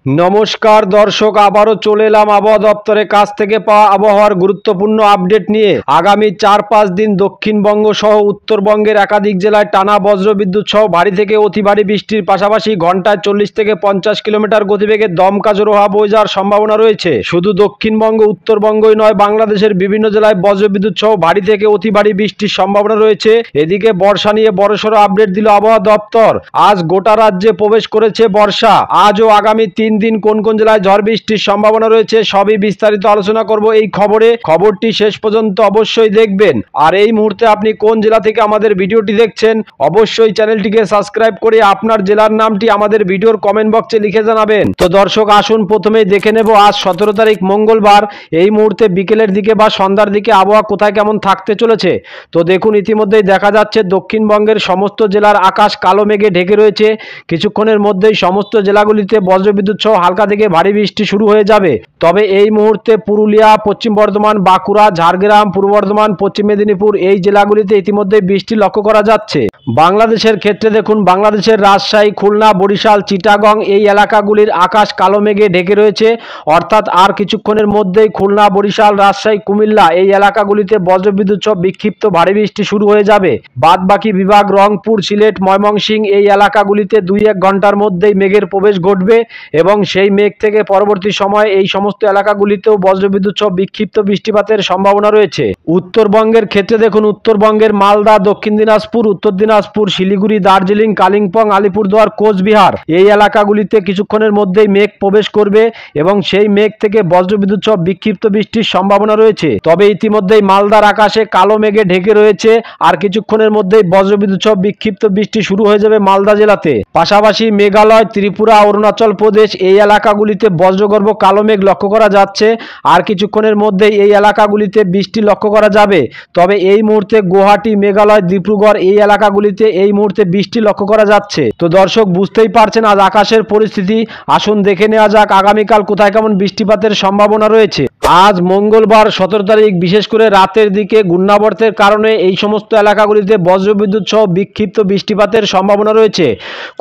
নমস্কার দর্শক, আবারও চলে এলাম আবহাওয়া দপ্তরের কাছ থেকে পাওয়া আবহাওয়ার গুরুত্বপূর্ণ আপডেট নিয়ে। আগামী ৪-৫ দিন দক্ষিণবঙ্গ সহ উত্তরবঙ্গের একাধিক জেলায় টানা বজ্রবিদ্যুৎ সহ ভারী থেকে অতি ভারী বৃষ্টির পাশাপাশি ঘন্টায় ৪০ থেকে ৫০ কিলোমিটার গতিবেগে দমকা ঝোড়ো হাওয়া বয়ে যাওয়ার সম্ভাবনা রয়েছে। শুধু দক্ষিণবঙ্গ উত্তরবঙ্গই নয়, বাংলাদেশের বিভিন্ন জেলায় বজ্রবিদ্যুৎ সহ ভারী থেকে অতি ভারী বৃষ্টির সম্ভাবনা রয়েছে। এদিকে বর্ষা নিয়ে বড়সড় আপডেট দিল আবহাওয়া দপ্তর। আজ গোটা রাজ্যে প্রবেশ করেছে বর্ষা। আজ ও আগামী ৩ দিন কোন কোন জেলায় ঝড় বৃষ্টির সম্ভাবনা রয়েছে সবই বিস্তারিত আলোচনা করব এই খবরে। খবরটি শেষ পর্যন্ত অবশ্যই দেখবেন। আর এই মুহূর্তে আপনি কোন জেলা থেকে আমাদের ভিডিওটি দেখছেন অবশ্যই চ্যানেলটিকে সাবস্ক্রাইব করে আপনার জেলার নামটি আমাদের ভিডিওর কমেন্ট বক্সে লিখে জানাবেন। তো দর্শক, আসুন প্রথমেই দেখে নেব আজ ১৭ তারিখ মঙ্গলবার এই মুহূর্তে বিকেলের দিকে বা সন্ধ্যার দিকে আবহাওয়া কোথায় কেমন থাকতে চলেছে। তো দেখুন, ইতিমধ্যেই দেখা যাচ্ছে দক্ষিণবঙ্গের সমস্ত জেলার আকাশ কালো মেঘে ঢেকে রয়েছে। কিছুক্ষণের মধ্যেই সমস্ত জেলাগুলিতে বজ্রবিদ্যুৎ সহ হালকা থেকে ভারী বৃষ্টি শুরু হয়ে যাবে। তবে এই মুহূর্তে পুরুলিয়া, পশ্চিম বর্ধমান, বাঁকুড়া, ঝাড়গ্রাম, পূর্ব বর্ধমান, পশ্চিম মেদিনীপুর এই জেলাগুলিতে ইতিমধ্যে বৃষ্টি লক্ষ্য করা যাচ্ছে। বাংলাদেশের ক্ষেত্রে দেখুন, বাংলাদেশের রাজশাহী, খুলনা, বরিশাল, চিটাগং এই এলাকাগুলির আকাশ কালো মেঘে ঢেকে রয়েছে। অর্থাৎ আর কিছুক্ষণের মধ্যেই খুলনা, বরিশাল, রাজশাহী, কুমিল্লা এই এলাকাগুলিতে বজ্রবিদ্যুৎ সহ বিক্ষিপ্ত ভারী বৃষ্টি শুরু হয়ে যাবে। বাদ বাকি বিভাগ রংপুর, সিলেট, ময়মনসিংহ এই এলাকাগুলিতে ২-১ ঘন্টার মধ্যেই মেঘের প্রবেশ ঘটবে এবং সেই মেঘ থেকে পরবর্তী সময়ে এই সমস্ত এলাকাগুলিতেও বজ্রবিদ্যুৎ সহ বিক্ষিপ্ত বৃষ্টিপাতের সম্ভাবনা রয়েছে। উত্তরবঙ্গের ক্ষেত্রে দেখুন, উত্তরবঙ্গের মালদা, দক্ষিণ দিনাজপুর, উত্তর দিনাজপুর, শিলিগুড়ি, দার্জিলিং, কালিম্পং, আলিপুরদুয়ার, কোচবিহার এই এলাকাগুলিতে কিছুক্ষণের মধ্যেই মেঘ প্রবেশ করবে এবং সেই মেঘ থেকে বজ্রবিদ্যুৎ সহ বিক্ষিপ্ত বৃষ্টির সম্ভাবনা রয়েছে। তবে ইতিমধ্যেই মালদার আকাশে কালো মেঘে ঢেকে রয়েছে। আর কিছুক্ষণের মধ্যেই বজ্রবিদ্যুৎ সহ বিক্ষিপ্ত বৃষ্টি শুরু হয়ে যাবে মালদা জেলাতে। পাশাপাশি মেঘালয়, ত্রিপুরা, অরুণাচল প্রদেশ এই এলাকাগুলিতে বজ্রগর্ভ কালো মেঘ লক্ষ্য করা যাচ্ছে। আর কিছুক্ষণের মধ্যেই এই এলাকাগুলিতে বৃষ্টি লক্ষ্য করা যাবে। তবে এই মুহূর্তে গুয়াহাটি, মেঘালয়, ডিব্রুগড় এই এলাকাগুলিতে এই মুহূর্তে বৃষ্টি লক্ষ্য করা যাচ্ছে। তো দর্শক, বুঝতেই পারছেন আজ আকাশের পরিস্থিতি। আসুন দেখে নেওয়া যাক আগামীকাল কোথায় কেমন বৃষ্টিপাতের সম্ভাবনা রয়েছে। আজ মঙ্গলবার ১৭ তারিখ বিশেষ করে রাতের দিকে ঘূর্ণাবর্তের কারণে এই সমস্ত এলাকাগুলিতে বজ্রবিদ্যুৎ সহ বিক্ষিপ্ত বৃষ্টিপাতের সম্ভাবনা রয়েছে।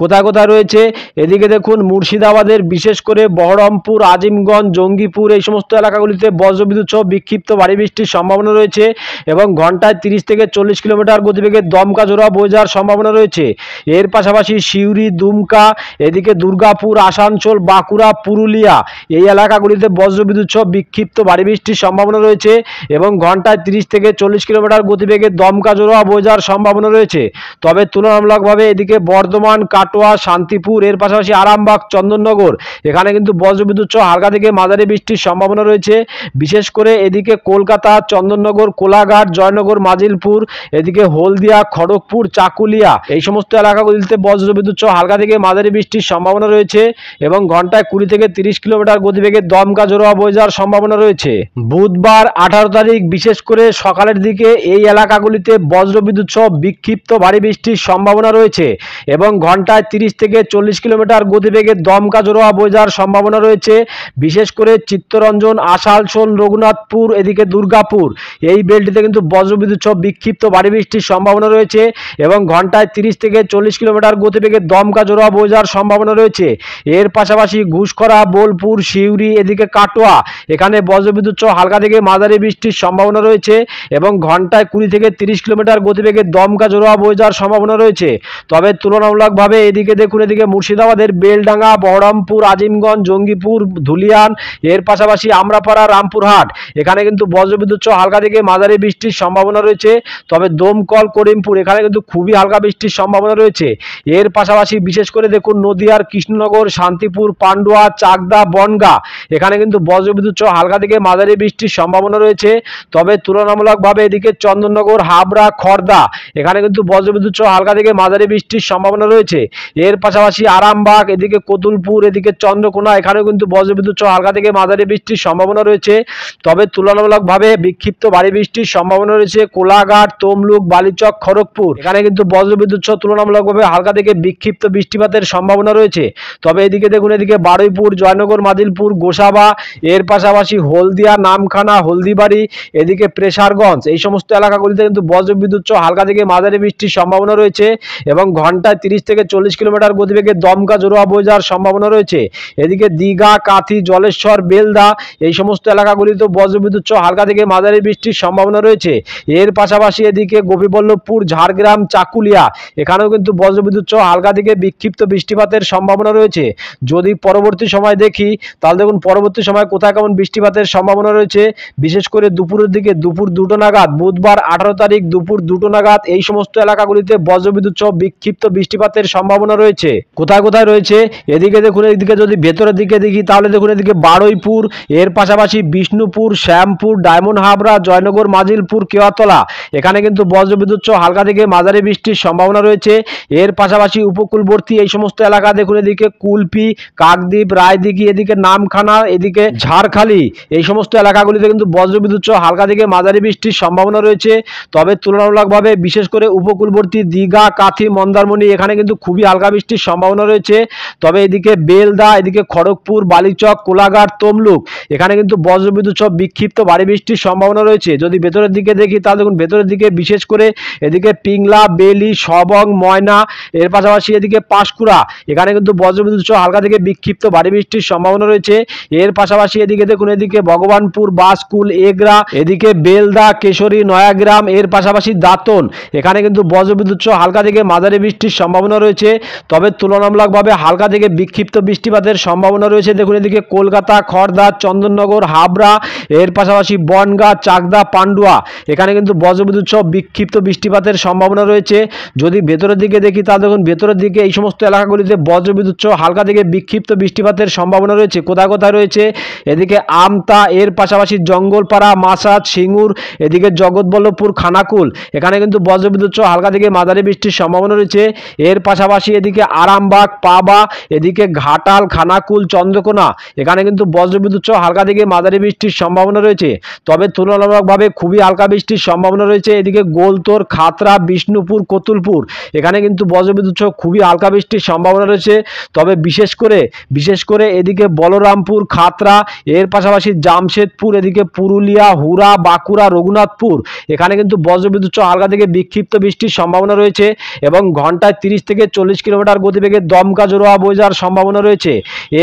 কোথায় কোথায় রয়েছে এদিকে দেখুন, মুর্শিদাবাদের বিশেষ করে বহরমপুর, আজিমগঞ্জ, জঙ্গিপুর এই সমস্ত এলাকাগুলিতে বজ্রবিদ্যুৎ সহ বিক্ষিপ্ত ভারী বৃষ্টির সম্ভাবনা রয়েছে এবং ঘন্টায় ৩০ থেকে ৪০ কিলোমিটার গতিবেগে দমকা ঝোড়ো হাওয়া বয়ে যাওয়ার সম্ভাবনা রয়েছে। এর পাশাপাশি সিউড়ি, দুমকা, এদিকে দুর্গাপুর, আসানসোল, বাঁকুড়া, পুরুলিয়া এই এলাকাগুলিতে বজ্রবিদ্যুৎ সহ বিক্ষিপ্ত ভারী বৃষ্টির সম্ভাবনা রয়েছে এবং ঘন্টায় ৩০ থেকে ৪০ কিলোমিটার গতিবেগে দমকা ঝোড়ো হাওয়া বয়ে যাওয়ার সম্ভাবনা রয়েছে। তবে তুলনামূলকভাবে এদিকে বর্ধমান, কাটোয়া, শান্তিপুর এর পাশাপাশি আরামবাগ, চন্দননগর এখানে কিন্তু বজ্রবিদ্যুৎ সহ হালকা থেকে মাঝারি বৃষ্টির সম্ভাবনা রয়েছে। বিশেষ করে এদিকে কলকাতা, চন্দননগর, কোলাঘাট, জয়নগর, মাজিলপুর, এদিকে হলদিয়া, খড়গপুর, চাকুলিয়া এই সমস্ত এলাকাগুলিতে বজ্রবিদ্যুৎ সহ হালকা থেকে মাঝারি বৃষ্টির সম্ভাবনা রয়েছে এবং ঘন্টায় ২০ থেকে ৩০ কিলোমিটার গতিবেগে দমকা ঝোড়ো হাওয়া বয়ে যাওয়ার সম্ভাবনা রয়েছে। বুধবার ১৮ তারিখ বিশেষ করে সকালের দিকে এই এলাকাগুলিতে বজ্রবিদ্যুৎ সহ বিক্ষিপ্ত ভারী বৃষ্টির সম্ভাবনা রয়েছে এবং ঘন্টায় ৩০ থেকে ৪০ কিলোমিটার গতিবেগে দমকা ঝোড়ো হাওয়া বয়ে যাওয়ার সম্ভাবনা রয়েছে। বিশেষ করে চিত্তরঞ্জন, আসানসোল, রঘুনাথপুর, এদিকে দুর্গাপুর এই বেল্টটিতে কিন্তু বজ্রবিদ্যুৎ সহ বিক্ষিপ্ত ভারী বৃষ্টির সম্ভাবনা রয়েছে এবং ঘন্টায় ৩০ থেকে ৪০ কিলোমিটার গতিবেগে দমকা ঝোড়ো হাওয়া বয়ে যাওয়ার সম্ভাবনা রয়েছে। এর পাশাপাশি ঘুষখরা, বোলপুর, সিউড়ি, এদিকে কাটোয়া এখানে বজ্রবিদ্যুৎ সহ হালকা থেকে মাঝারি বৃষ্টির সম্ভাবনা রয়েছে এবং ঘন্টায় ২০ থেকে ৩০ কিলোমিটার গতিবেগে দমকা ঝোড়ো হাওয়া বয়ে যাওয়ার সম্ভাবনা রয়েছে। তবে তুলনামূলকভাবে এদিকে দেখুন, এদিকে মুর্শিদাবাদের বেলডাঙ্গা, বহরমপুর, আজিমগঞ্জ, জঙ্গিপুর, ধুলিয়ান এর পাশাপাশি আমরাপাড়া, রামপুরহাট এখানে কিন্তু বজ্রবিদ্যুৎ সহ হালকা থেকে মাঝারি বৃষ্টির সম্ভাবনা রয়েছে। তবে দমকল, করিমপুর এখানে কিন্তু খুবই হালকা বৃষ্টির সম্ভাবনা রয়েছে। এর পাশাপাশি বিশেষ করে দেখুন নদিয়ার কৃষ্ণনগর, শান্তিপুর, পান্ডুয়া, চাকদা, বনগাঁ এখানে কিন্তু বজ্রবিদ্যুৎ সহ হালকা থেকে মাঝারি বৃষ্টির সম্ভাবনা রয়েছে। তবে তুলনামূলকভাবে এদিকে চন্দননগর, হাবড়া, খড়দা এখানে কিন্তু বজ্রবিদ্যুৎ সহ হালকা থেকে মাঝারি বৃষ্টির সম্ভাবনা রয়েছে। এর পাশাপাশি আরামবাগ, এদিকে কতুলপুর, এদিকে চন্দ্রকোনা এখানেও কিন্তু বজ্রবিদ্যুৎ সহ হালকা থেকে মাঝারি বৃষ্টির সম্ভাবনা রয়েছে। তবে তুলনামূলকভাবে বিক্ষিপ্ত ভারী বৃষ্টির সম্ভাবনা রয়েছে কোলাঘাট, তমলুক, বালিচক, খড়গপুর এখানে কিন্তু বজ্রবিদ্যুৎ সহ তুলনামূলকভাবে হালকা থেকে বিক্ষিপ্ত বৃষ্টিপাতের সম্ভাবনা রয়েছে। তবে এদিকে দেখুন, এদিকে বারুইপুর, জয়নগর, মাজিলপুর, গোসাবা এর পাশাপাশি হলদিয়া, নামখানা, হলদিবাড়ি, এদিকে প্রেসারগঞ্জ, এই সমস্ত এলাকাগুলিতে কিন্তু বজ্রবিদ্যুৎ সহ হালকা থেকে মাঝারি বৃষ্টির সম্ভাবনা রয়েছে এবং ঘন্টায় 30 থেকে 40 কিলোমিটার গতিবেগে দমকা জোড়া বয়ে যাওয়ার সম্ভাবনা রয়েছে। এদিকে দীঘা, কাথি, জলেশ্বর, বেলদা, এই সমস্ত এলাকাগুলিতে বজ্রবিদ্যুৎ সহ হালকা থেকে মাঝারি বৃষ্টির সম্ভাবনা রয়েছে। এর পাশাপাশি এদিকে গোপীবল্লভপুর, ঝাড়গ্রাম, চাকুলিয়া, এখানেও কিন্তু বজ্রবিদ্যুৎ সহ হালকা থেকে বিক্ষিপ্ত বৃষ্টিপাতের সম্ভাবনা রয়েছে। যদি পরবর্তী সময় দেখি তাহলে দেখুন পরবর্তী সময় কোথায় কেমন বৃষ্টিপাতের সম্ভাবনা রয়েছে। বিশেষ করে দুপুরের দিকে, দুপুর 2টো নাগাদ, বুধবার 18 তারিখ দুপুর 2টো নাগাদ এই সমস্ত এলাকাগুলিতে বজ্রবিদ্যুৎ সহ বিক্ষিপ্ত বৃষ্টিপাতের সম্ভাবনা রয়েছে। কোথায় কোথায় রয়েছে এদিকে দেখুন, এদিকে যদি ভেতরের দিকে দেখি তাহলে দেখুন এদিকে বারুইপুর, এর পাশাপাশি বিষ্ণুপুর, শ্যামপুর, ডায়মন্ড হাবড়া, জয়নগর, মাজিলপুর, কেওয়াতলা, এখানে কিন্তু বজ্রবিদ্যুৎ সহ হালকা থেকে মাঝারি বৃষ্টির সম্ভাবনা রয়েছে। এর পাশাপাশি উপকূলবর্তী এই সমস্ত এলাকা দেখুন, এদিকে কুলপি, কাকদ্বীপ, রায়দিঘি, এদিকে নামখানা, এদিকে ঝাড়খালি, এই সমস্ত এলাকাগুলিতে কিন্তু বজ্রবিদ্যুৎ সহ হালকা থেকে মাঝারি বৃষ্টির সম্ভাবনা রয়েছে। তবে তুলনামূলকভাবে বিশেষ করে উপকূলবর্তী দীঘা, কাথি, মন্দারমণি, এখানে কিন্তু খুবই হালকা বৃষ্টির সম্ভাবনা রয়েছে। তবে এদিকে বেলদা, এদিকে খড়গপুর, বালিচক, কোলাঘাট, তমলুক, এখানে কিন্তু বজ্রবিদ্যুৎ সহ বিক্ষিপ্ত ভারী বৃষ্টির সম্ভাবনা রয়েছে। যদি ভেতরের দিকে দেখি তাহলে দেখুন ভেতরের দিকে বিশেষ করে এদিকে পিংলা, বেলি, সবং, ময়না, এর পাশাপাশি এদিকে পাঁশকুড়া, এখানে কিন্তু বজ্রবিদ্যুৎ সহ হালকা থেকে বিক্ষিপ্ত ভারী বৃষ্টির সম্ভাবনা রয়েছে। এর পাশাপাশি এদিকে দেখুন এদিকে ভগবানপুর, বাসকুল, এগরা, এদিকে বেলদা, কেশরী, নয়াগ্রাম, এর পাশাপাশি দাঁতন, এখানে কিন্তু বজ্রবিদ্যুৎ সহ হালকা থেকে মাঝারি বৃষ্টির সম্ভাবনা রয়েছে। তবে তুলনামূলকভাবে হালকা থেকে বিক্ষিপ্ত বৃষ্টিপাতের সম্ভাবনা রয়েছে। দেখুন এদিকে কলকাতা, খড়দা, চন্দননগর, হাবড়া, এর পাশাপাশি বনগাঁ, চাকদা, পান্ডুয়া, এখানে কিন্তু বজ্রবিদ্যুৎ সহ বিক্ষিপ্ত বৃষ্টিপাতের সম্ভাবনা রয়েছে। যদি ভেতরের দিকে দেখি তাহলে দেখুন ভেতরের দিকে এই সমস্ত এলাকাগুলিতে বজ্রবিদ্যুৎ সহ হালকা থেকে বিক্ষিপ্ত বৃষ্টিপাতের সম্ভাবনা রয়েছে। কোথায় কোথায় রয়েছে এদিকে আমতা, এর পাশাপাশি জঙ্গলপাড়া, মাসাদ, সিঙ্গুর, এদিকে জগৎবল্লভপুর, খানাকুল, এখানে কিন্তু বজ্রবিদ্যুৎ সহ হালকা থেকে মাঝারি বৃষ্টির সম্ভাবনা রয়েছে। এর পাশাপাশি এদিকে আরামবাগ, পাবা, এদিকে ঘাটাল, খানাকুল, চন্দ্রকোনা, এখানে কিন্তু বজ্রবিদ্যুৎ সহ হালকা থেকে মাঝারি বৃষ্টির সম্ভাবনা রয়েছে। তবে তুলনামূলকভাবে খুবই হালকা বৃষ্টির সম্ভাবনা রয়েছে এদিকে গোলতোর, খাতড়া, বিষ্ণুপুর, কতুলপুর, এখানে কিন্তু বজ্রবিদ্যুৎ সহ খুবই হালকা বৃষ্টির সম্ভাবনা রয়েছে। তবে বিশেষ করে এদিকে বলরামপুর, খাতড়া, এর পাশাপাশি জামশেদপুর, এদিকে পুরুলিয়া, হুরা, বাঁকুড়া, রঘুনাথপুর, এখানে কিন্তু বজ্রবিদ্যুৎ সহ হালকা থেকে বিক্ষিপ্ত বৃষ্টির সম্ভাবনা রয়েছে এবং ঘন্টায় 30 থেকে 40 কিলোমিটার গতিবেগে দমকা জোড়া বয়ে যাওয়ার সম্ভাবনা রয়েছে।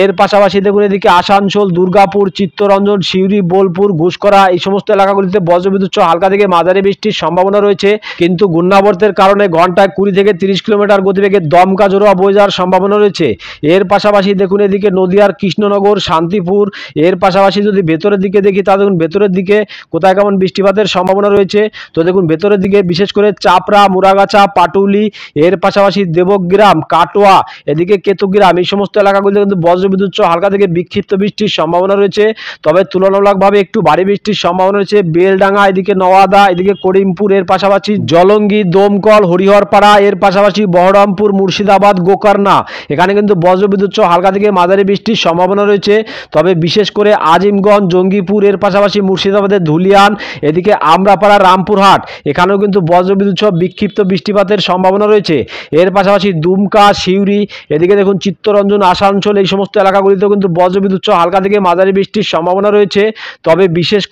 এর পাশাপাশি দেখুন এদিকে আসানসোল, দুর্গাপুর, চিত্তরঞ্জন, সিউড়ি, বোলপুর, ঘুষকরা, এই সমস্ত এলাকাগুলিতে বজ্রবিদ্যুৎ সহ হালকা থেকে মাঝারি বৃষ্টির সম্ভাবনা রয়েছে। কিন্তু ঘূর্ণাবর্তের কারণে ঘন্টায় 20 থেকে 30 কিলোমিটার গতিবেগে দমকা জোড়া বয়ে যাওয়ার সম্ভাবনা রয়েছে। এর পাশাপাশি দেখুন এদিকে নদিয়ার কৃষ্ণনগর, শান্তিপুর, এর পাশাপাশি যদি ভেতরের দিকে দেখি তাহলে দেখুন ভেতরের দিকে কোথায় কেমন বৃষ্টিপাতের সম্ভাবনা রয়েছে। তো দেখুন ভেতরের দিকে বিশেষ করে চাপড়া, মুরাগাছা, পাটুলি, এর পাশাপাশি দেবগ্রাম, কাটোয়া, এদিকে কেতুগ্রাম, এই সমস্ত এলাকাগুলিতে কিন্তু বজ্রবিদ্যুৎ সহ হালকা থেকে বিক্ষিপ্ত বৃষ্টির সম্ভাবনা রয়েছে। তবে তুলনামূলকভাবে একটু ভারী বৃষ্টির সম্ভাবনা রয়েছে বেলডাঙ্গা, এদিকে নওয়াদা, এদিকে করিমপুর, এর পাশাপাশি জলঙ্গি, দমকল, হরিহরপাড়া, এর পাশাপাশি বহরমপুর, মুর্শিদাবাদ, গোকর্ণা, এখানে কিন্তু বজ্রবিদ্যুৎ সহ হালকা থেকে মাঝারি বৃষ্টির সম্ভাবনা রয়েছে। তবে বিশেষ করে আজিমগঞ্জ, জঙ্গিপুর, এর পাশাপাশি মুর্শিদাবাদের ধুলিয়ান, এদিকে আমরাপাড়া, রামপুরহাট, এখানেও কিন্তু বজ্রবিদ্যুৎ সহ বিক্ষিপ্ত বৃষ্টিপাতের সম্ভাবনা রয়েছে। এর পাশাপাশি দুমকা, সিউড়ি, এদিকে দেখুন চিত্তরঞ্জন, আসানসোল, এই সমস্ত এলাকাগুলিতেও কিন্তু বজ্রবিদ্যুৎ সহ হালকা থেকে মাঝারি বৃষ্টির সম্ভাবনা রয়েছে। তবে বিশেষ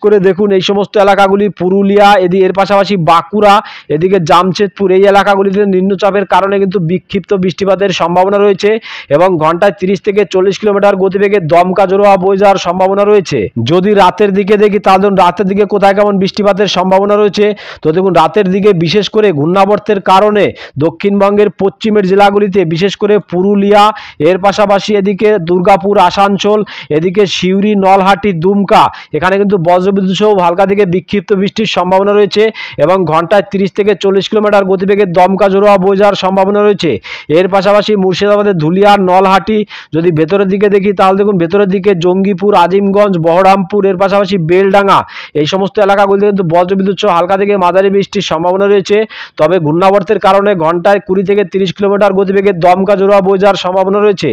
করে দেখুন এই সমস্ত এলাকাগুলি পুরুলিয়া, এর পাশাপাশি বাঁকুড়া, এদিকে জামশেদপুর, এই এলাকাগুলিতে নিম্নচাপের কারণে কিন্তু বিক্ষিপ্ত বৃষ্টিপাতের সম্ভাবনা রয়েছে এবং ঘন্টায় 30 থেকে 40 কিলোমিটার গতিবেগে দমকা জোড়া বয়ে যাওয়ার সম্ভাবনা রয়েছে। যদি রাতের দিকে দেখি তাহলে রাতের দিকে কোথায় কেমন বৃষ্টিপাতের সম্ভাবনা রয়েছে। তো দেখুন রাতের দিকে বিশেষ করে ঘূর্ণাবর্তের কারণে দক্ষিণবঙ্গের পশ্চিমের জেলাগুলিতে বিশেষ করে পুরুলিয়া, এর পাশাপাশি এদিকে দুর্গাপুর, আসানসোল, এদিকে সিউড়ি, নলহাটি, দুমকা, এখানে কিন্তু বজ্রবিদ্যুৎ সহ হালকা থেকে বিক্ষিপ্ত বৃষ্টির সম্ভাবনা রয়েছে এবং ঘন্টায় 30 থেকে 40 কিলোমিটার গতিবেগে দমকা জোড়া বয়ে যাওয়ার সম্ভাবনা রয়েছে। এর পাশাপাশি মুর্শিদাবাদের ধুলিয়ান, নলহাটি, যদি ভেতরের দিকে দেখি তাহলে দেখুন ভেতরের দিকে জঙ্গিপুর, আজিমগঞ্জ, বহরমপুর, এর পাশাপাশি বেলডাঙ্গা, এই সমস্ত এলাকাগুলিতে কিন্তু বজ্রবিদ্যুৎ সহ হালকা থেকে মাঝারি বৃষ্টির সম্ভাবনা রয়েছে। তবে ঘূর্ণাবর্তের কারণে ঘন্টায় 20 থেকে 30 কিলোমিটার গতিবেগে দমকা জোড়া বয়ে যাওয়ার সম্ভাবনা রয়েছে।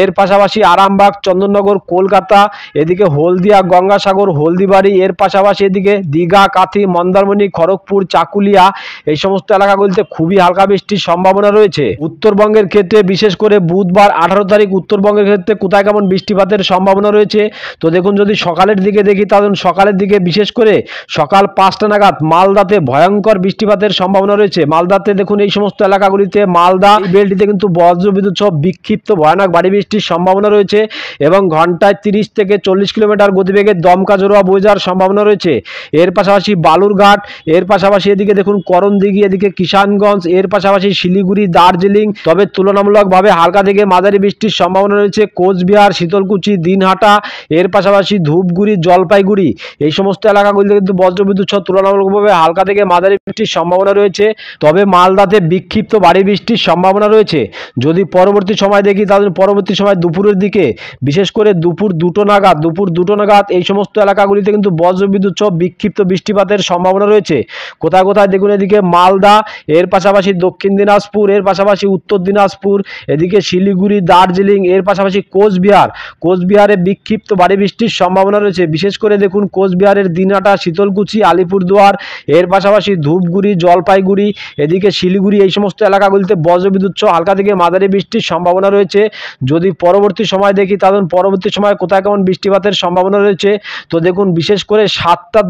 এর পাশাপাশি আরামবাগ, চন্দননগর, কলকাতা, এদিকে হলদিয়া, গঙ্গাসাগর, হলদিবাড়ি, এর পাশাপাশি এদিকে দীঘা, কাথি, মন্দারমণি, খড়গপুর, চাকুলিয়া, এই সমস্ত এলাকাগুলিতে খুবই হালকা বৃষ্টির সম্ভাবনা রয়েছে। উত্তরবঙ্গের ক্ষেত্রে বিশেষ করে বুধবার 18 তারিখ উত্তরবঙ্গের ক্ষেত্রে কোথায় কেমন বৃষ্টিপাতের সম্ভাবনা রয়েছে তো দেখুন যদি সকালের দিকে দেখি তাহলে সকালের দিকে বিশেষ করে সকাল 5টা নাগাদ মালদাতে ভয়ঙ্কর বৃষ্টিপাতের সম্ভাবনা রয়েছে। মালদাতে দেখুন এই সমস্ত এলাকাগুলিতে মালদা বেলটিতে কিন্তু বজ্রবিদ্যুৎ সহ বিক্ষিপ্ত ভয়ানক ভারী বৃষ্টির সম্ভাবনা রয়েছে এবং ঘন্টায় 30 থেকে 40 কিলোমিটার গতিবেগে দমকা জোড়া বয়ে যাওয়ার সম্ভাবনা রয়েছে। এর পাশাপাশি বালুরঘাট, এর পাশাপাশি এদিকে দেখুন করণদিঘি, এদিকে কিষানগঞ্জ, এর পাশাপাশি শিলিগুড়ি, দার্জিলিং, তবে তুলনামূলকভাবে হালকা থেকে মাঝারি বৃষ্টির সম্ভাবনা রয়েছে কোচবিহার, শীতলকুচি, দিনহাটা, এর পাশাপাশি ধূপগুড়ি, জলপাইগুড়ি এই সমস্ত এলাকাগুলিতে কিন্তু বজ্রবিদ্যুৎ সহ তুলনামূলকভাবে হালকা থেকে মাঝারি বৃষ্টির সম্ভাবনা রয়েছে। তবে মালদাতে বিক্ষিপ্ত ভারী বৃষ্টির সম্ভাবনা রয়েছে। যদি পরবর্তী সময় দেখি তাহলে পরবর্তী সময় দুপুরের দিকে বিশেষ করে দুপুর দুটো নাগাদ এই সমস্ত এলাকাগুলিতে কিন্তু বজ্রবিদ্যুৎ সহ বিক্ষিপ্ত বৃষ্টিপাতের সম্ভাবনা রয়েছে। কোথায় কোথায় দেখুন এদিকে মালদা, এর পাশাপাশি দক্ষিণ দিনাজপুর, এর পাশাপাশি উত্তর দিনাজপুর, এদিকে শিলিগুড়ি, দার্জিলিং, এর পাশাপাশি কোচবিহারে বিক্ষিপ্ত ভারী বৃষ্টির সম্ভাবনা রয়েছে। বিশেষ করে দেখুন কোচবিহারের দিনহাটা, শীতলকুচি, আলিপুরদুয়ার, এর পাশাপাশি ধূপগুড়ি, জলপাইগুড়ি, এদিকে শিলিগুড়ি এই সমস্ত এলাকাগুলিতে বজ্রবিদ্যুৎ সহ হালকা থেকে মাঝারি বৃষ্টির সম্ভাবনা রয়েছে। যদি পরবর্তী সময় দেখি তাহলে পরবর্তী সময় কোথায় কেমন বৃষ্টিপাতের সম্ভাবনা রয়েছে, তো দেখুন বিশেষ করে 7টার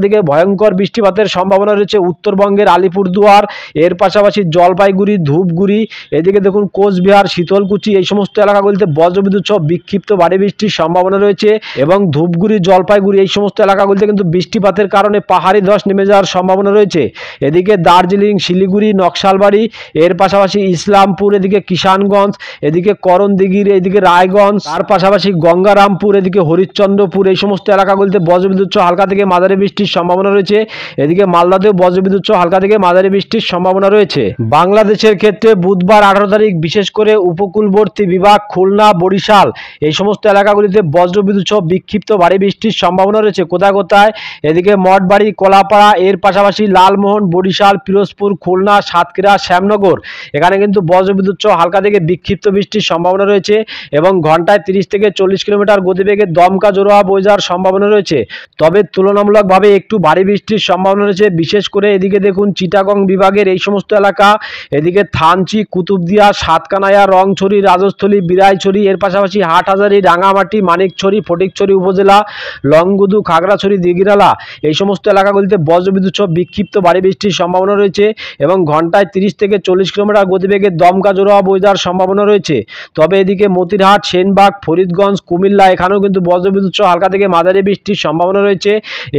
দিকে ভয়ঙ্কর বৃষ্টিপাতের সম্ভাবনা রয়েছে উত্তরবঙ্গের আলিপুরদুয়ার, এর পাশাপাশি জলপাইগুড়ি, ধূপগুড়ি, এদিকে দেখুন কোচবিহার, শীতলকুচি এই সমস্ত এলাকাগুলিতে বজ্রবিদ্যুৎ সহ বিক্ষিপ্ত ভারী বৃষ্টির সম্ভাবনা রয়েছে এবং ধূপগুড়ি, জলপাইগুড়ি এই সমস্ত এলাকাগুলিতে কিন্তু বৃষ্টিপাতের কারণে পাহাড়ি ধস নেমে যাওয়ার সম্ভাবনা রয়েছে। এদিকে দার্জিলিং, শিলিগুড়ি, নকশালবাড়ি, এর পাশাপাশি ইসলামপুর, এদিকে কিষানগঞ্জ, এদিকে করণদিঘির, এদিকে রায়গঞ্জ, তার পাশাপাশি গঙ্গারামপুর, এদিকে হরিশ্চন্দ্রপুর এই সমস্ত এলাকাগুলিতে বজ্রবিদ্যুৎ সহ হালকা থেকে মাঝারি বৃষ্টির সম্ভাবনা রয়েছে। এদিকে মালদাতেও বজ্রবিদ্যুৎ সহ হালকা থেকে মাঝারি বৃষ্টির সম্ভাবনা রয়েছে। বাংলাদেশের ক্ষেত্রে বুধবার 18 তারিখ বিশেষ করে উপকূলবর্তী বিভাগ খুলনা, বরিশাল এই সমস্ত এলাকাগুলিতে বজ্রবিদ্যুৎ সহ বিক্ষিপ্ত ভারী বৃষ্টির সম্ভাবনা রয়েছে। কোথায় কোথায় এদিকে মঠবাড়ি, কলাপাড়া, এর পাশাপাশি লালমোহন, বরিশাল, পিরোজপুর, খুলনা, সাতক্ষীরা, শ্যামনগর এখানে কিন্তু বজ্রবিদ্যুৎ সহ হালকা থেকে বিক্ষিপ্ত বৃষ্টির সম্ভাবনা রয়েছে এবং ঘন্টায় 30 থেকে 40 কিলোমিটার গতিবেগে দমকা জোড়া বয়ে যাওয়ার সম্ভাবনা রয়েছে। তবে তুলনামূলকভাবে একটু ভারী বৃষ্টির সম্ভাবনা রয়েছে। বিশেষ করে এদিকে দেখুন চিটাগং বিভাগের এই সমস্ত এলাকা, এদিকে থানচি, কুতুবদিয়া, সাতকানাইয়া, রংছড়ি, রাজস্থলী, বিরাইছড়ি, এর পাশাপাশি হাটহাজারী, রাঙামাটি, মানিকছড়ি, ফটিকছড়ি উপজেলা, লংগুদু, খাগড়াছড়ি, দিঘিনালা এই সমস্ত এলাকাগুলিতে বজ্রবিদ্যুৎ সহ বিক্ষিপ্ত ভারী বৃষ্টির সম্ভাবনা রয়েছে এবং ঘন্টায় 30 থেকে 40 কিলোমিটার গতিবেগে দমকা জোড়া বয়ে যাওয়ার সম্ভাবনা রয়েছে। তবে এদিকে মতিরহাট, সেনবাগ, ফরিদগঞ্জ, কুমিল্লা এখানেও কিন্তু বজ্রবিদ্যুৎ সহ হালকা থেকে মাঝারি বৃষ্টির সম্ভাবনা রয়েছে।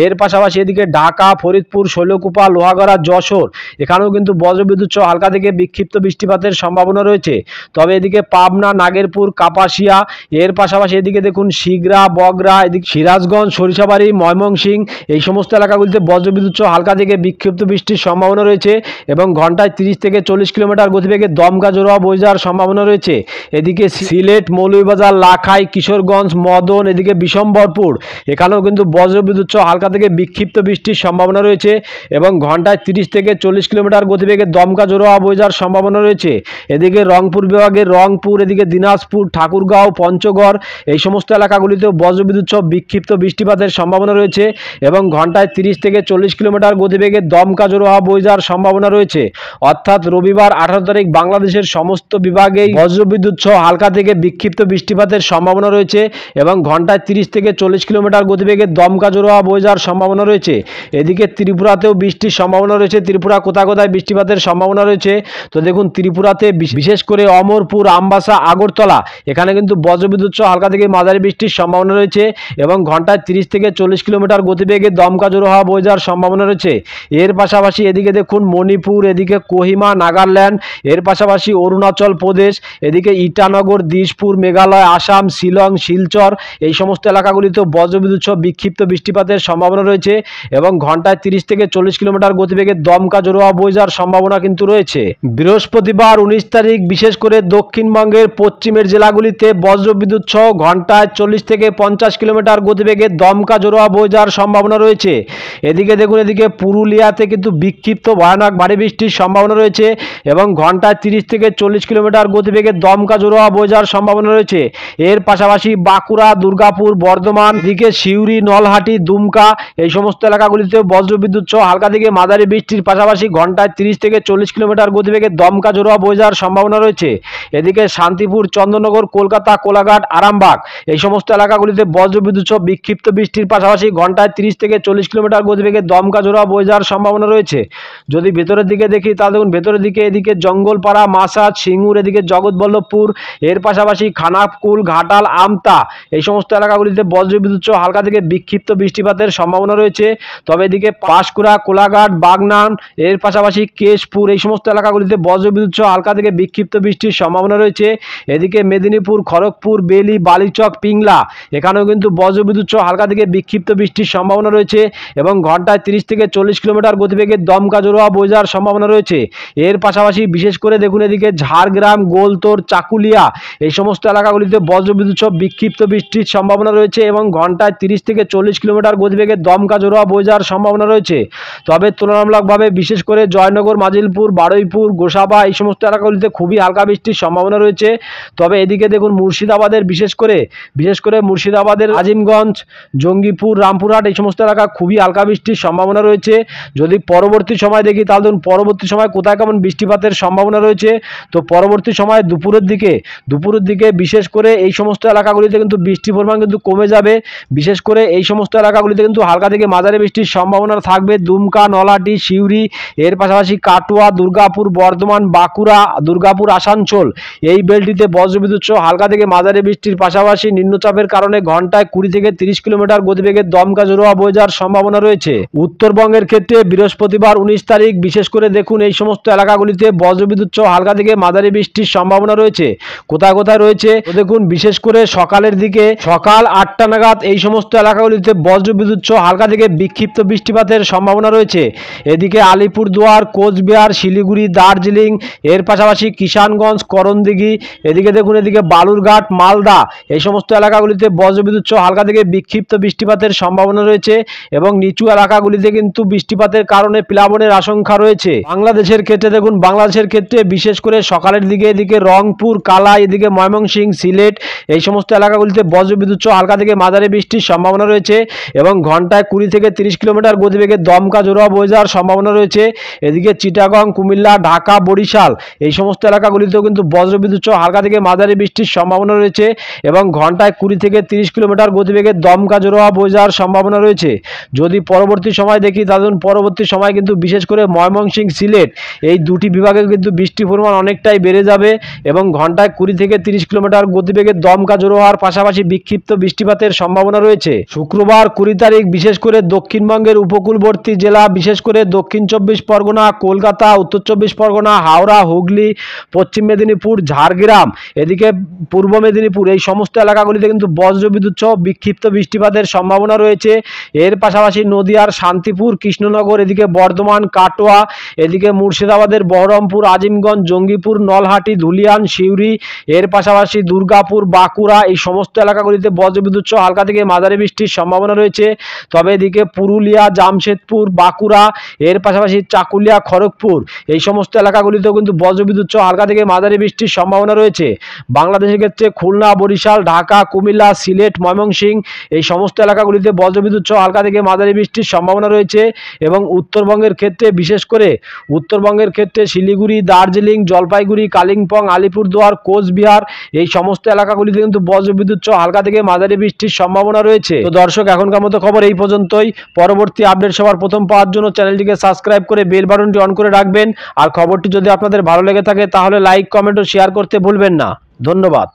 এর পাশাপাশি এদিকে ঢাকা, ফরিদপুর, শৈলকুপা, লোহাগড়া, যশোর এখানেও কিন্তু বজ্রবিদ্যুৎ সহ হালকা থেকে বিক্ষিপ্ত বৃষ্টিপাতের সম্ভাবনা রয়েছে। তবে এদিকে পাবনা, নাগেরপুর, কাপাসিয়া, এর পাশাপাশি এদিকে দেখুন শিগরা, বগরা, এদিকে সিরাজগঞ্জ, সরিষাবাড়ি, ময়মনসিংহ এই সমস্ত এলাকাগুলিতে বজ্রবিদ্যুৎ সহ হালকা থেকে বিক্ষিপ্ত বৃষ্টির সম্ভাবনা রয়েছে এবং ঘন্টায় 30 থেকে 40 কিলোমিটার গতিবেগে দমকা জোড়া বয়ে যাওয়ার সম্ভাবনা রয়েছে। এদিকে সিলেট, মৌলভীবাজার, লাখাই, কিশোরগঞ্জ, মদন, এদিকে বিশম্বরপুর এখানেও কিন্তু বজ্রবিদ্যুৎ সহ হালকা থেকে বিক্ষিপ্ত বৃষ্টির সম্ভাবনা রয়েছে এবং ঘন্টায় 30 থেকে 40 কিলোমিটার গতিবেগে দমকা জোড়া বয়ে যাওয়ার সম্ভাবনা রয়েছে। এদিকে রংপুর বিভাগের রংপুর, এদিকে দিনাজপুর, ঠাকুরগাঁও, পঞ্চগড় এই সমস্ত এলাকাগুলিতেও বজ্রবিদ্যুৎ সহ বিক্ষিপ্ত বৃষ্টিপাতের সম্ভাবনা রয়েছে এবং ঘন্টায় 30 থেকে 40 কিলোমিটার গতিবেগে দমকা জোড়া বয়ে যাওয়ার সম্ভাবনা রয়েছে। অর্থাৎ রবিবার 18 তারিখ বাংলাদেশের সমস্ত বিভাগেই বজ্রবিদ্যুৎ সহ হালকা থেকে বিক্ষিপ্ত বৃষ্টিপাতের সম্ভাবনা রয়েছে এবং ঘন্টায় 30 থেকে 40 কিলোমিটার গতিবেগে দমকা জোড়া বয়ে যাওয়ার সম্ভাবনা রয়েছে। এদিকে ত্রিপুরাতেও বৃষ্টির সম্ভাবনা রয়েছে। ত্রিপুরা কোথায় কোথায় বৃষ্টিপাতের সম্ভাবনা রয়েছে, তো দেখুন ত্রিপুরাতে বিশেষ করে অমরপুর, আমবাসা, আগরতলা এখানে কিন্তু বজ্রবিদ্যুৎ সহ হালকা থেকে মাঝারি বৃষ্টির সম্ভাবনা রয়েছে এবং ঘন্টায় 30 থেকে 40 কিলোমিটার গতিবেগে দমকা জোড়া বয়ে যাওয়ার সম্ভাবনা রয়েছে। এর পাশাপাশি এদিকে দেখুন মণিপুর, এদিকে কোহিমা, নাগাল্যান্ড, এর পাশাপাশি অরুণাচল প্রদেশ, এদিকে ইটানগর, দিশপুর, মেঘালয়, আসাম, শিলং, শিলচর এই সমস্ত এলাকাগুলিতেও বজ্রবিদ্যুৎ সহ বিক্ষিপ্ত বৃষ্টিপাতের সম্ভাবনা রয়েছে এবং ঘন্টায় 30 থেকে 40 কিলোমিটার গতিবেগে দমকা জোড়া বয়ে যাওয়ার সম্ভাবনা কিন্তু রয়েছে। বৃহস্পতিবার 19 তারিখ বিশেষ করে দক্ষিণবঙ্গের পশ্চিমের জেলাগুলিতে বজ্রবিদ্যুৎ সহ ঘন্টায় 40 থেকে 50 কিলোমিটার গতিবেগে দমকা জোড়া বয়ে যাওয়ার সম্ভাবনা রয়েছে। এদিকে দেখুন এদিকে পুরুলিয়াতে কিন্তু বিক্ষিপ্ত ভয়ানক ভারী বৃষ্টির সম্ভাবনা রয়েছে এবং ঘন্টায় 30 থেকে 40 কিলোমিটার গতিবেগে দমকা জোড়া বয়ে যাওয়ার সম্ভাবনা রয়েছে। এর পাশাপাশি বাঁকুড়া, দুর্গাপুর, বর্ধমান, এদিকে সিউড়ি, নলহাটি, দুমকা এই সমস্ত এলাকাগুলিতে বজ্রবিদ্যুৎ সহ হালকা থেকে মাঝারি বৃষ্টির পাশাপাশি ঘন্টায় 30 থেকে 40 কিলোমিটার গতিবেগে দমকা জোড়া বয়ে যাওয়ার সম্ভাবনা রয়েছে। এদিকে শান্তিপুর, চন্দ্রনগর, কলকাতা, কোলাঘাট, আরামবাগ এই সমস্ত এলাকাগুলিতে বজ্রবিদ্যুৎ সহ বিক্ষিপ্ত বৃষ্টির পাশাপাশি ঘন্টায় 30 থেকে 40 কিলোমিটার গতিবেগে দমকা ঝোড়ো বয়ে যাওয়ার সম্ভাবনা রয়েছে। যদি ভেতরের দিকে দেখি তাহলে দেখুন ভেতরের দিকে এদিকে জঙ্গলপাড়া, মাসাজ, সিঙ্গুর, এদিকে জগৎবল্লভপুর, এর পাশাপাশি খানাকুল, ঘাটাল, আমতা এই সমস্ত এলাকাগুলিতে বজ্রবিদ্যুৎ সহ হালকা থেকে বিক্ষিপ্ত বৃষ্টিপাতের সম্ভাবনা রয়েছে। তবে এদিকে পাঁশকুড়া, কোলাঘাট, বাগনান, এর পাশাপাশি কেশপুর এই সমস্ত এলাকাগুলিতে বজ্রবিদ্যুৎ সহ হালকা থেকে বিক্ষিপ্ত বৃষ্টির সম্ভাবনা রয়েছে। এদিকে মেদিনীপুর, খড়গপুর, বেলি, বালিচক, পিংলা এখানেও কিন্তু বজ্রবিদ্যুৎ সহ হালকা থেকে বিক্ষিপ্ত বৃষ্টির সম্ভাবনা রয়েছে এবং ঘন্টায় 30 থেকে 40 কিলোমিটার গতিবেগে দমকা ঝোড়ো বয়ে যাওয়ার সম্ভাবনা রয়েছে। এর পাশাপাশি বিশেষ করে দেখুন এদিকে ঝাড়গ্রাম, গোলতোড়, চাকুলিয়া এই সমস্ত এলাকাগুলিতে বজ্রবিদ্যুৎ সহ বিক্ষিপ্ত বৃষ্টির সম্ভাবনা রয়েছে এবং ঘন্টায় 30 থেকে 40 কিলোমিটার গতিবেগে দমকা ঝোড়ো বয়ে যাওয়ার সম্ভাবনা রয়েছে। তবে তুলনামূলকভাবে বিশেষ করে জয়নগর, মাজিলপুর, বারুইপুর, গোসাবা এই সমস্ত এলাকাগুলিতে খুবই হালকা বৃষ্টির সম্ভাবনা রয়েছে। তবে এদিকে দেখুন মুর্শিদাবাদের বিশেষ করে মুর্শিদাবাদের আজিমগঞ্জ, জঙ্গিপুর, রামপুরহাট এই সমস্ত এলাকা খুবই হালকা বৃষ্টির সম্ভাবনা রয়েছে। যদি পরবর্তী সময় দেখি তাহলে দেখুন পরবর্তী সময় কোথায় কেমন বৃষ্টিপাতের সম্ভাবনা রয়েছে। তো পরবর্তী সময় দুপুরের দিকে বিশেষ করে এই সমস্ত এলাকাগুলিতে কিন্তু বৃষ্টির পরিমাণ কিন্তু কমে যাবে। বিশেষ করে এই সমস্ত এলাকাগুলিতে কিন্তু হালকা থেকে মাঝারি বৃষ্টির সম্ভাবনা থাকবে। দুমকা, নলাটি, সিউড়ি, এর পাশাপাশি কাটোয়া, দুর্গাপুর, বর্ধমান, বাঁকুড়া, দুর্গাপুর, আসানসোল এই বেলটিতে বজ্রবিদ্যুৎ সহ হালকা থেকে মাঝারি বৃষ্টির পাশাপাশি নিম্নচাপের কারণে ঘন্টায় 20 থেকে 30 কিলোমিটার গতিবেগে দমকা ঝোড়ো বয়ে যাওয়ার সম্ভাবনা রয়েছে। উত্তরবঙ্গের ক্ষেত্রে বৃহস্পতিবার 19 তারিখ বিশেষ করে দেখুন এই সমস্ত এলাকাগুলিতে বজ্রবিদ্যুৎ সহ হালকা থেকে মাঝারি বৃষ্টির সম্ভাবনা রয়েছে। কোথায় কোথায় রয়েছে দেখুন বিশেষ করে সকালের দিকে সকাল 8টা নাগাদ এই সমস্ত এলাকাগুলিতে বজ্রবিদ্যুৎ সহ হালকা থেকে বিক্ষিপ্ত বৃষ্টিপাতের সম্ভাবনা রয়েছে। এদিকে আলিপুরদুয়ার, কোচবিহার, শিলিগুড়ি, দার্জিলিং, এর পাশাপাশি কিষানগঞ্জ, করণদিঘি, এদিকে দেখুন এদিকে বালুরঘাট, মালদা এই সমস্ত এলাকাগুলিতে বজ্রবিদ্যুৎ সহ হালকা থেকে বিক্ষিপ্ত বৃষ্টিপাতের সম্ভাবনা রয়েছে এবং নিচু এলাকাগুলিতে কিন্তু বৃষ্টিপাতের কারণে প্লাবনের আশঙ্কা রয়েছে। বাংলাদেশের ক্ষেত্রে দেখুন বাংলাদেশের ক্ষেত্রে বিশেষ করে সকালের দিকে এদিকে রংপুর, কালাই, এদিকে ময়মনসিংহ, সিলেট এই সমস্ত এলাকাগুলিতে বজ্রবিদ্যুৎ সহ হালকা থেকে মাঝারি বৃষ্টির সম্ভাবনা রয়েছে এবং ঘন্টায় 20 থেকে 30 কিলোমিটার গতিবেগে দমকা ঝোড়ো বয়ে যাওয়ার সম্ভাবনা রয়েছে। এদিকে চিটাগং, কুমিল্লা, ঢাকা, বরিশাল এই সমস্ত এলাকাগুলিতেও কিন্তু বজ্রবিদ্যুৎ সহ হালকা থেকে মাঝারি বৃষ্টির সম্ভাবনা রয়েছে এবং ঘন্টায় 20 থেকে 30 কিলোমিটার গতিবেগে দমকা ঝোড়ো বয়ে যাওয়ার সম্ভাবনা রয়েছে। যদি পরবর্তী সময় দেখি তাহলে পরবর্তী সময় কিন্তু বিশেষ করে ময়মনসিংহ, সিলেট এই দুটি বিভাগে কিন্তু বৃষ্টির পরিমাণ অনেকটাই বেড়ে যাবে এবং ঘন্টায় 20 থেকে 30 কিলোমিটার গতিবেগে দমকা ঝোড়ো হওয়ার পাশাপাশি বিক্ষিপ্ত বৃষ্টিপাতের সম্ভাবনা রয়েছে। শুক্রবার 20 তারিখ বিশেষ করে দক্ষিণবঙ্গের উপকূলবর্তী জেলা বিশেষ করে দক্ষিণ 24 পরগনা, কলকাতা, উত্তর 24 পরগনা, হাওড়া, হুগলি, পশ্চিম মেদিনীপুর, ঝাড়গ্রাম, এদিকে পূর্ব মেদিনীপুর এই সমস্ত এলাকাগুলিতে কিন্তু বজ্রবিদ্যুৎ সহ বিক্ষিপ্ত বৃষ্টিপাতের সম্ভাবনা রয়েছে। এর পাশাপাশি নদিয়ার শান্তিপুর, কৃষ্ণনগর, এদিকে বর্ধমান, কাটোয়া, এদিকে মুর্শিদাবাদের বহরমপুর, আজিমগঞ্জ, জঙ্গিপুর, নলহাটি, ধুলিয়ান, সিউড়ি, এর পাশাপাশি দুর্গাপুর, বাঁকুড়া এই সমস্ত এলাকাগুলিতে বজ্রবিদ্যুৎ সহ হালকা থেকে মাঝারি বৃষ্টির সম্ভাবনা রয়েছে। তবে এদিকে পুরুলিয়া, জামশেদপুর, বাঁকুড়া, এর পাশাপাশি চাকুলিয়া, খড়গপুর এই সমস্ত এলাকাগুলিতেও কিন্তু বজ্রবিদ্যুৎ সহ হালকা থেকে মাঝারি বৃষ্টির সম্ভাবনা রয়েছে। বাংলাদেশের ক্ষেত্রে খুলনা, বরিশাল, ঢাকা, কুমিল্লা, সিলেট, ময়মনসিংহ এই সমস্ত এলাকাগুলিতে বজ্রবিদ্যুৎ সহ হালকা থেকে মাঝারি বৃষ্টির সম্ভাবনা রয়েছে এবং উত্তরবঙ্গের ক্ষেত্রে বিশেষ করে উত্তরবঙ্গের ক্ষেত্রে শিলিগুড়ি, দার্জিলিং, জলপাইগুড়ি, কালিম্পং, আলিপুরদুয়ার, কোচবিহার এই সমস্ত এলাকাগুলিতে কিন্তু বজ্রবিদ্যুৎ সহ হালকা থেকে মাঝারি বৃষ্টির সম্ভাবনা রয়েছে। তো দর্শক এখনকার মতো খবর এই পর্যন্তই। পরবর্তী আপডেট সবার প্রথম পাওয়ার জন্য চ্যানেলটিকে সাবস্ক্রাইব করে বেল বাটনটি অন করে রাখবেন আর খবরটি যদি আপনাদের ভালো লেগে থাকে তাহলে লাইক, কমেন্ট ও শেয়ার করতে ভুলবেন না। ধন্যবাদ।